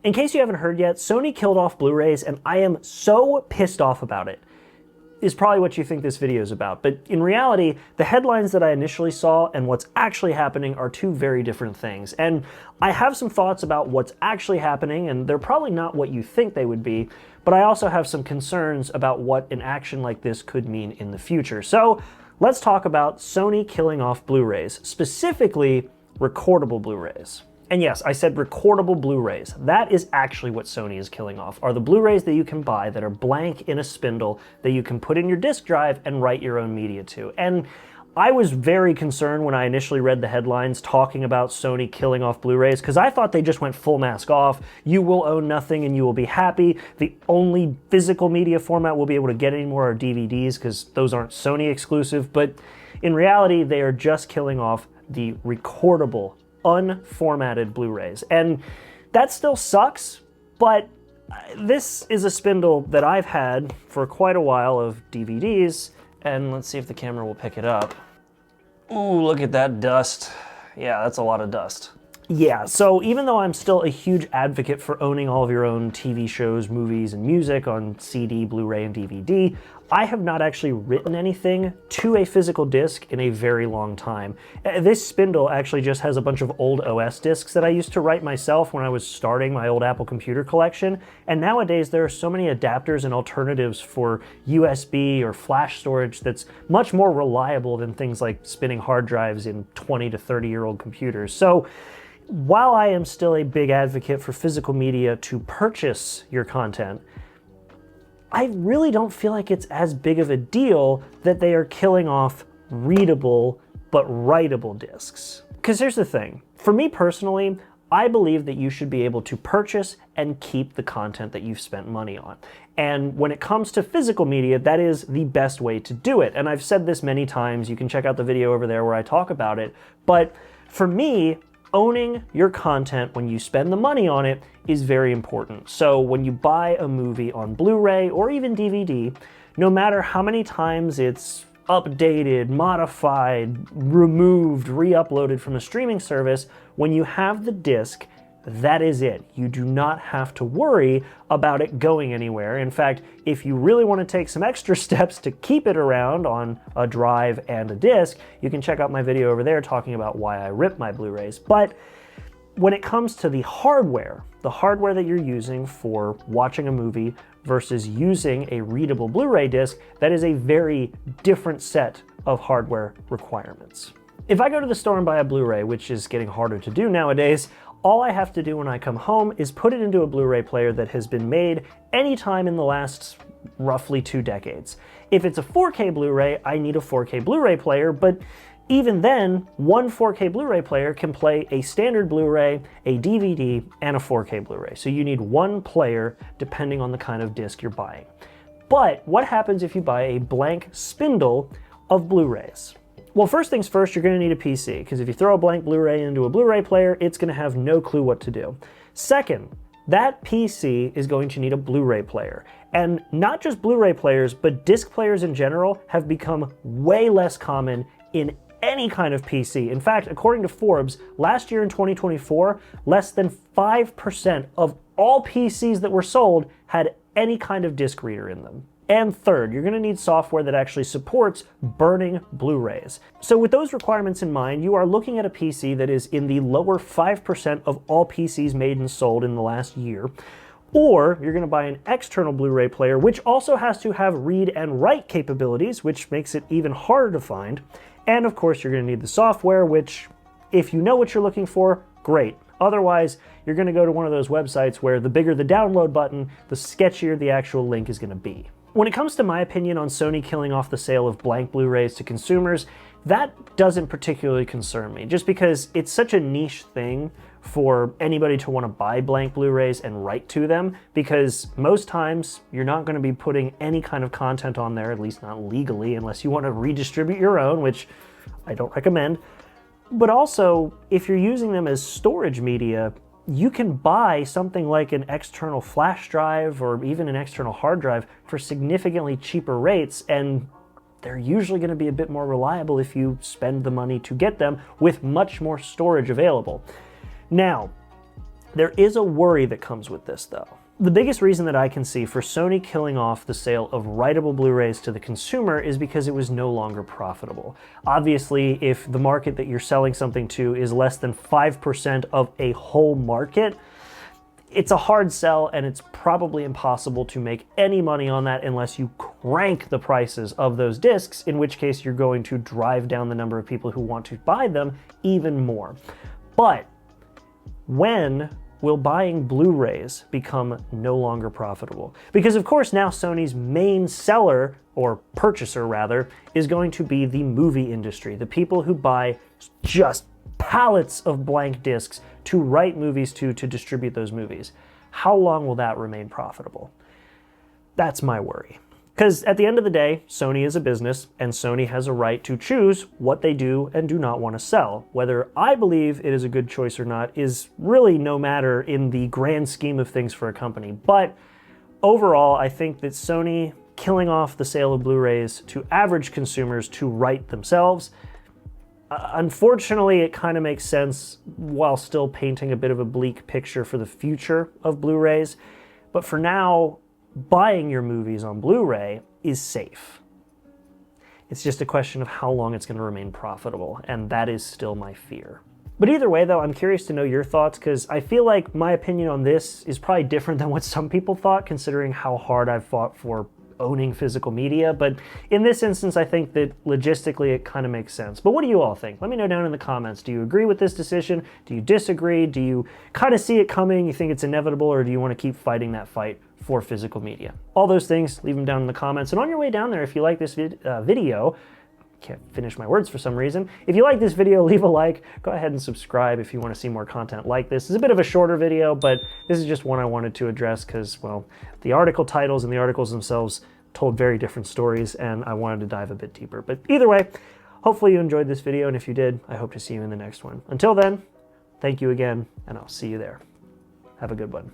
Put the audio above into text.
In case you haven't heard yet, Sony killed off Blu-rays, and I am so pissed off about it. Is probably what you think this video is about, but in reality, the headlines that I initially saw and what's actually happening are two very different things. And I have some thoughts about what's actually happening, and they're probably not what you think they would be, but I also have some concerns about what an action like this could mean in the future. So let's talk about Sony killing off Blu-rays, specifically recordable Blu-rays. And yes, I said recordable Blu-rays. That is actually what Sony is killing off, are the Blu-rays that you can buy that are blank in a spindle that you can put in your disk drive and write your own media to. And I was very concerned when I initially read the headlines talking about Sony killing off Blu-rays, because I thought they just went full mask off. You will own nothing and you will be happy. The only physical media format we'll be able to get anymore are DVDs, because those aren't Sony exclusive. But in reality, they are just killing off the recordable, unformatted Blu-rays. And that still sucks, but this is a spindle that I've had for quite a while of DVDs, and let's see if the camera will pick it up. Ooh, look at that dust. Yeah, that's a lot of dust. Yeah, so even though I'm still a huge advocate for owning all of your own TV shows, movies, and music on CD, Blu-ray, and DVD, I have not actually written anything to a physical disc in a very long time. This spindle actually just has a bunch of old OS discs that I used to write myself when I was starting my old Apple computer collection, and nowadays there are so many adapters and alternatives for USB or flash storage that's much more reliable than things like spinning hard drives in 20 to 30-year-old computers. So while I am still a big advocate for physical media to purchase your content, I really don't feel like it's as big of a deal that they are killing off readable but writable discs. Because here's the thing, for me personally, I believe that you should be able to purchase and keep the content that you've spent money on. And when it comes to physical media, that is the best way to do it. And I've said this many times, you can check out the video over there where I talk about it, but for me, owning your content when you spend the money on it is very important. So when you buy a movie on Blu-ray or even DVD, no matter how many times it's updated, modified, removed, re-uploaded from a streaming service, when you have the disc, that is it. You do not have to worry about it going anywhere. In fact, if you really want to take some extra steps to keep it around on a drive and a disc, you can check out my video over there talking about why I rip my Blu-rays. But when it comes to the hardware that you're using for watching a movie versus using a readable Blu-ray disc, that is a very different set of hardware requirements. If I go to the store and buy a Blu-ray, which is getting harder to do nowadays, all I have to do when I come home is put it into a Blu-ray player that has been made anytime in the last roughly 2 decades. If it's a 4K Blu-ray, I need a 4K Blu-ray player, but even then, one 4K Blu-ray player can play a standard Blu-ray, a DVD, and a 4K Blu-ray. So you need one player depending on the kind of disc you're buying. But what happens if you buy a blank spindle of Blu-rays? Well, first things first, you're going to need a PC, because if you throw a blank Blu-ray into a Blu-ray player, it's going to have no clue what to do. Second, that PC is going to need a Blu-ray player. And not just Blu-ray players, but disc players in general have become way less common in any kind of PC. In fact, according to Forbes, last year in 2024, less than 5% of all PCs that were sold had any kind of disc reader in them. And third, you're going to need software that actually supports burning Blu-rays. So with those requirements in mind, you are looking at a PC that is in the lower 5% of all PCs made and sold in the last year. Or you're going to buy an external Blu-ray player, which also has to have read and write capabilities, which makes it even harder to find. And of course, you're going to need the software, which, if you know what you're looking for, great. Otherwise, you're going to go to one of those websites where the bigger the download button, the sketchier the actual link is going to be. When it comes to my opinion on Sony killing off the sale of blank Blu-rays to consumers, that doesn't particularly concern me, just because it's such a niche thing for anybody to want to buy blank Blu-rays and write to them, because most times you're not going to be putting any kind of content on there, at least not legally, unless you want to redistribute your own, which I don't recommend. But also, if you're using them as storage media, you can buy something like an external flash drive or even an external hard drive for significantly cheaper rates, and they're usually going to be a bit more reliable if you spend the money to get them with much more storage available. Now, There is a worry that comes with this, though. The biggest reason that I can see for Sony killing off the sale of writable Blu-rays to the consumer is because it was no longer profitable. Obviously, if the market that you're selling something to is less than 5% of a whole market, it's a hard sell, and it's probably impossible to make any money on that unless you crank the prices of those discs, in which case you're going to drive down the number of people who want to buy them even more. But when will buying Blu-rays become no longer profitable? Because of course now Sony's main seller, or purchaser rather, is going to be the movie industry, the people who buy just pallets of blank discs to write movies to distribute those movies. How long will that remain profitable? That's my worry. Because at the end of the day, Sony is a business, and Sony has a right to choose what they do and do not want to sell. Whether I believe it is a good choice or not is really no matter in the grand scheme of things for a company. But overall, I think that Sony killing off the sale of Blu-rays to average consumers to write themselves, unfortunately, it kind of makes sense while still painting a bit of a bleak picture for the future of Blu-rays. But for now, buying your movies on Blu-ray is safe. It's just a question of how long it's going to remain profitable, and that is still my fear. But either way, though, I'm curious to know your thoughts, because I feel like my opinion on this is probably different than what some people thought, considering how hard I've fought for owning physical media. But in this instance, I think that logistically it kind of makes sense. But what do you all think? Let me know down in the comments. Do you agree with this decision? Do you disagree? Do you kind of see it coming? You think it's inevitable, or do you want to keep fighting that fight for physical media? All those things, leave them down in the comments. And on your way down there, if you like this video, can't finish my words for some reason. If you like this video, leave a like. Go ahead and subscribe if you want to see more content like this. It's a bit of a shorter video, but this is just one I wanted to address because, well, the article titles and the articles themselves told very different stories, and I wanted to dive a bit deeper. But either way, hopefully you enjoyed this video, and if you did, I hope to see you in the next one. Until then, thank you again, and I'll see you there. Have a good one.